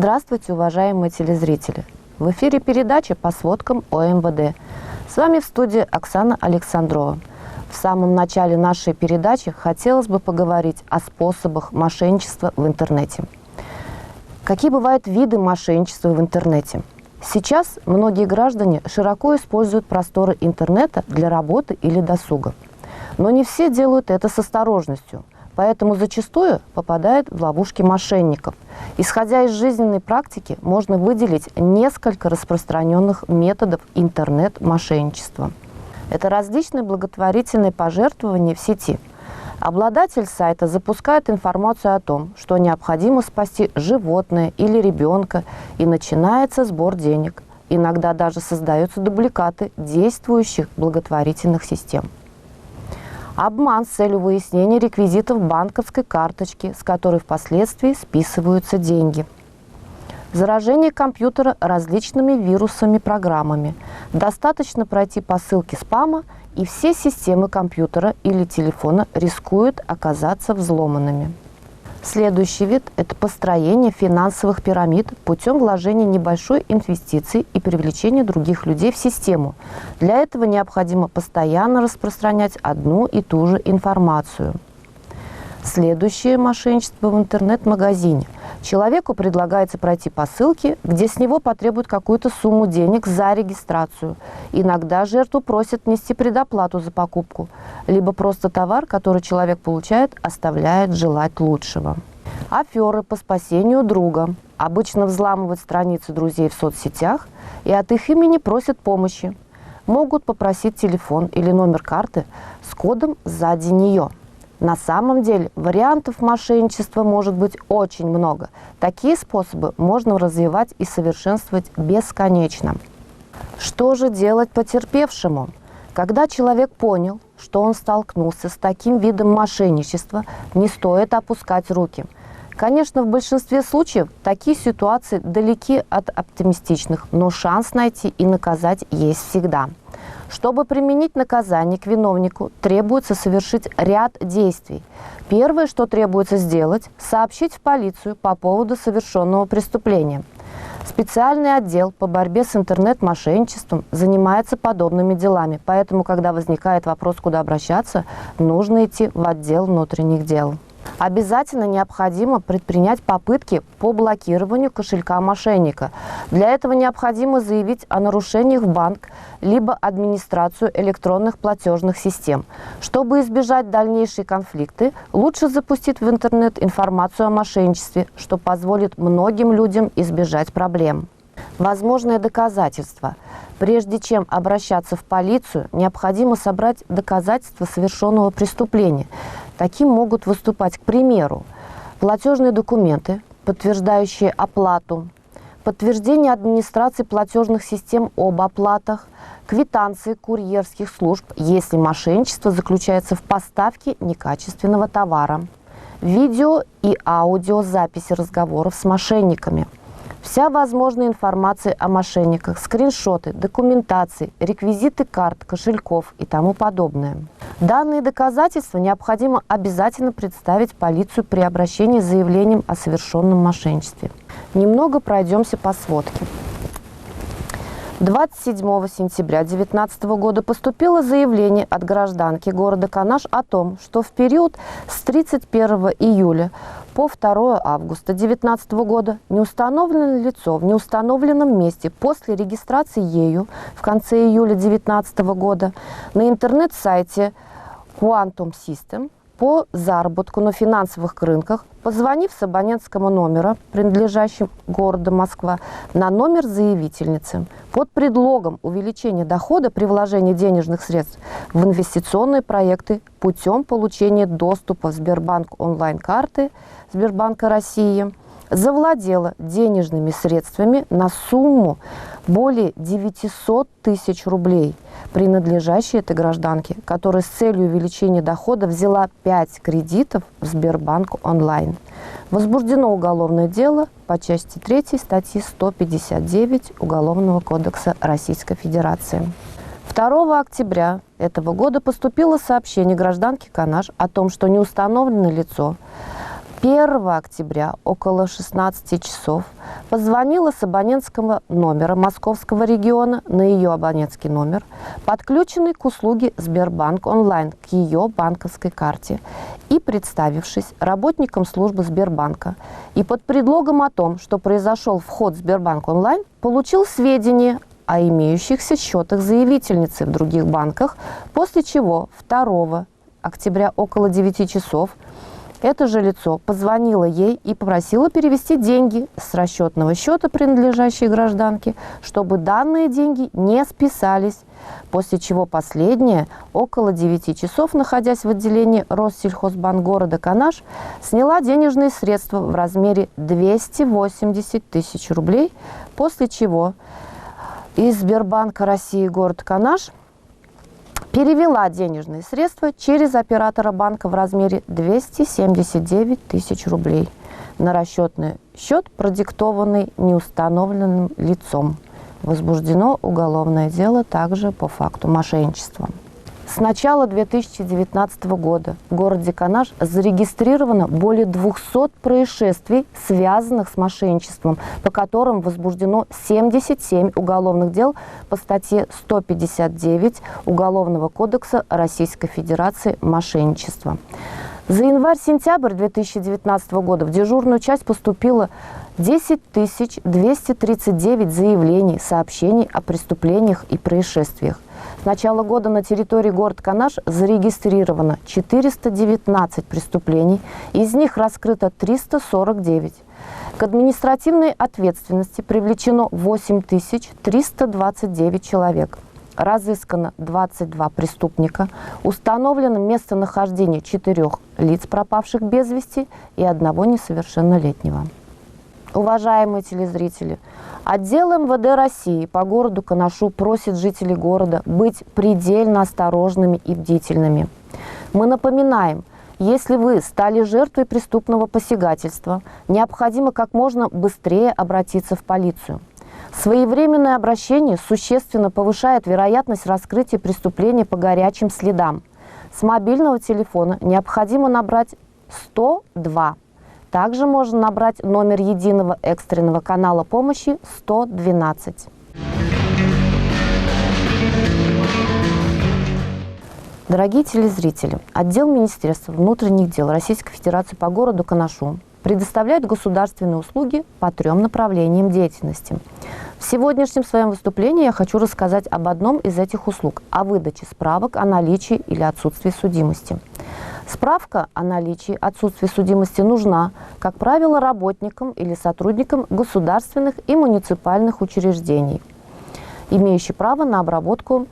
Здравствуйте, уважаемые телезрители! В эфире передача по сводкам ОМВД. С вами в студии Оксана Александрова. В самом начале нашей передачи хотелось бы поговорить о способах мошенничества в интернете. Какие бывают виды мошенничества в интернете? Сейчас многие граждане широко используют просторы интернета для работы или досуга. Но не все делают это с осторожностью, поэтому зачастую попадают в ловушки мошенников. Исходя из жизненной практики, можно выделить несколько распространенных методов интернет-мошенничества. Это различные благотворительные пожертвования в сети. Обладатель сайта запускает информацию о том, что необходимо спасти животное или ребенка, и начинается сбор денег. Иногда даже создаются дубликаты действующих благотворительных систем. Обман с целью выяснения реквизитов банковской карточки, с которой впоследствии списываются деньги. Заражение компьютера различными вирусами-программами. Достаточно пройти по ссылке спама, и все системы компьютера или телефона рискуют оказаться взломанными. Следующий вид – это построение финансовых пирамид путем вложения небольшой инвестиции и привлечения других людей в систему. Для этого необходимо постоянно распространять одну и ту же информацию. Следующее мошенничество в интернет-магазине. Человеку предлагается пройти по ссылке, где с него потребуют какую-то сумму денег за регистрацию. Иногда жертву просят внести предоплату за покупку, либо просто товар, который человек получает, оставляет желать лучшего. Аферы по спасению друга. Обычно взламывают страницы друзей в соцсетях и от их имени просят помощи. Могут попросить телефон или номер карты с кодом сзади нее. На самом деле вариантов мошенничества может быть очень много. Такие способы можно развивать и совершенствовать бесконечно. Что же делать потерпевшему? Когда человек понял, что он столкнулся с таким видом мошенничества, не стоит опускать руки. Конечно, в большинстве случаев такие ситуации далеки от оптимистичных, но шанс найти и наказать есть всегда. Чтобы применить наказание к виновнику, требуется совершить ряд действий. Первое, что требуется сделать – сообщить в полицию по поводу совершенного преступления. Специальный отдел по борьбе с интернет-мошенничеством занимается подобными делами, поэтому, когда возникает вопрос, куда обращаться, нужно идти в отдел внутренних дел. Обязательно необходимо предпринять попытки по блокированию кошелька мошенника. Для этого необходимо заявить о нарушениях в банк, либо администрацию электронных платежных систем. Чтобы избежать дальнейшие конфликты, лучше запустить в интернет информацию о мошенничестве, что позволит многим людям избежать проблем. Возможное доказательство. Прежде чем обращаться в полицию, необходимо собрать доказательства совершенного преступления. Таким могут выступать, к примеру, платежные документы, подтверждающие оплату, подтверждение администрации платежных систем об оплатах, квитанции курьерских служб, если мошенничество заключается в поставке некачественного товара, видео и аудиозаписи разговоров с мошенниками. Вся возможная информация о мошенниках, скриншоты, документации, реквизиты карт, кошельков и тому подобное. Данные доказательства необходимо обязательно представить полицию при обращении с заявлением о совершенном мошенничестве. Немного пройдемся по сводке. 27 сентября 2019 года поступило заявление от гражданки города Канаш о том, что в период с 31 июля по 2 августа 2019 года неустановленное лицо в неустановленном месте после регистрации ею в конце июля 2019 года на интернет-сайте Quantum System по заработку на финансовых рынках, позвонив с абонентского номера, принадлежащего городу Москва, на номер заявительницы под предлогом увеличения дохода при вложении денежных средств в инвестиционные проекты путем получения доступа в Сбербанк онлайн-карты Сбербанка России, завладела денежными средствами на сумму более 900 тысяч рублей, принадлежащей этой гражданке, которая с целью увеличения дохода взяла 5 кредитов в Сбербанк онлайн. Возбуждено уголовное дело по части 3 статьи 159 Уголовного кодекса Российской Федерации. 2 октября этого года поступило сообщение гражданки Канаш о том, что неустановленное лицо 1 октября около 16 часов позвонила с абонентского номера Московского региона на ее абонентский номер, подключенный к услуге Сбербанк онлайн к ее банковской карте, и, представившись работником службы Сбербанка и под предлогом о том, что произошел вход в Сбербанк онлайн, получил сведения о имеющихся счетах заявительницы в других банках, после чего 2 октября около 9 часов это же лицо позвонило ей и попросило перевести деньги с расчетного счета, принадлежащей гражданке, чтобы данные деньги не списались, после чего последняя около 9 часов, находясь в отделении Россельхозбанк города Канаш, сняла денежные средства в размере 280 тысяч рублей, после чего из Сбербанка России город Канаш перевела денежные средства через оператора банка в размере 279 тысяч рублей на расчетный счет, продиктованный неустановленным лицом. Возбуждено уголовное дело также по факту мошенничества. С начала 2019 года в городе Канаш зарегистрировано более 200 происшествий, связанных с мошенничеством, по которым возбуждено 77 уголовных дел по статье 159 Уголовного кодекса Российской Федерации «Мошенничество». За январь-сентябрь 2019 года в дежурную часть поступило 10 239 заявлений, сообщений о преступлениях и происшествиях. С начала года на территории города Канаш зарегистрировано 419 преступлений, из них раскрыто 349. К административной ответственности привлечено 8 329 человек. Разыскано 22 преступника, установлено местонахождение 4 лиц, пропавших без вести, и 1 несовершеннолетнего. Уважаемые телезрители, отдел МВД России по городу Канашу просит жителей города быть предельно осторожными и бдительными. Мы напоминаем, если вы стали жертвой преступного посягательства, необходимо как можно быстрее обратиться в полицию. Своевременное обращение существенно повышает вероятность раскрытия преступления по горячим следам. С мобильного телефона необходимо набрать 102. Также можно набрать номер единого экстренного канала помощи 112. Дорогие телезрители, отдел Министерства внутренних дел Российской Федерации по городу Канашу предоставляет государственные услуги по 3 направлениям деятельности. В сегодняшнем своем выступлении я хочу рассказать об одном из этих услуг – о выдаче справок о наличии или отсутствии судимости. Справка о наличии отсутствия судимости нужна, как правило, работникам или сотрудникам государственных и муниципальных учреждений, имеющим право на обработку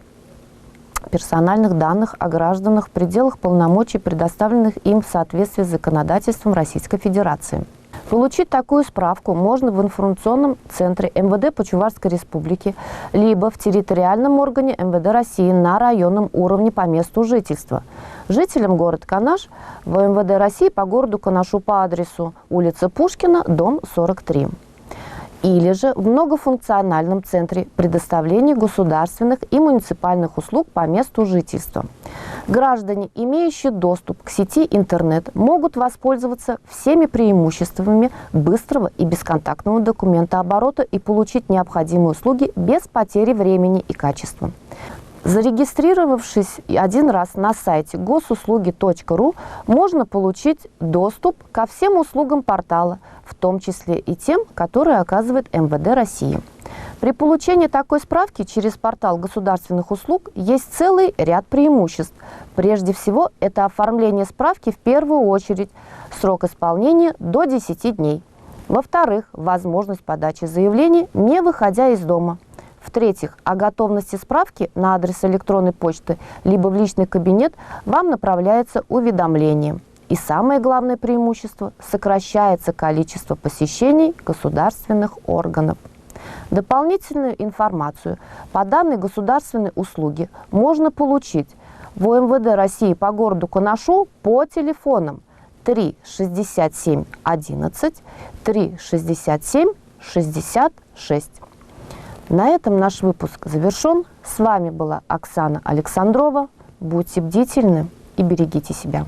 персональных данных о гражданах в пределах полномочий, предоставленных им в соответствии с законодательством Российской Федерации. Получить такую справку можно в информационном центре МВД по Чувашской Республике, либо в территориальном органе МВД России на районном уровне по месту жительства. Жителям города Канаш в МВД России по городу Канашу по адресу улица Пушкина, дом 43. Или же в многофункциональном центре предоставления государственных и муниципальных услуг по месту жительства. Граждане, имеющие доступ к сети интернет, могут воспользоваться всеми преимуществами быстрого и бесконтактного документооборота и получить необходимые услуги без потери времени и качества. Зарегистрировавшись один раз на сайте госуслуги.ру, можно получить доступ ко всем услугам портала, в том числе и тем, которые оказывает МВД России. При получении такой справки через портал государственных услуг есть целый ряд преимуществ. Прежде всего, это оформление справки в первую очередь, срок исполнения до 10 дней. Во-вторых, возможность подачи заявления, не выходя из дома. В-третьих, о готовности справки на адрес электронной почты либо в личный кабинет вам направляется уведомление. И самое главное преимущество – сокращается количество посещений государственных органов. Дополнительную информацию по данной государственной услуге можно получить в УМВД России по городу Канашу по телефонам 3 67 11, 3 67 66. На этом наш выпуск завершен. С вами была Оксана Александрова. Будьте бдительны и берегите себя.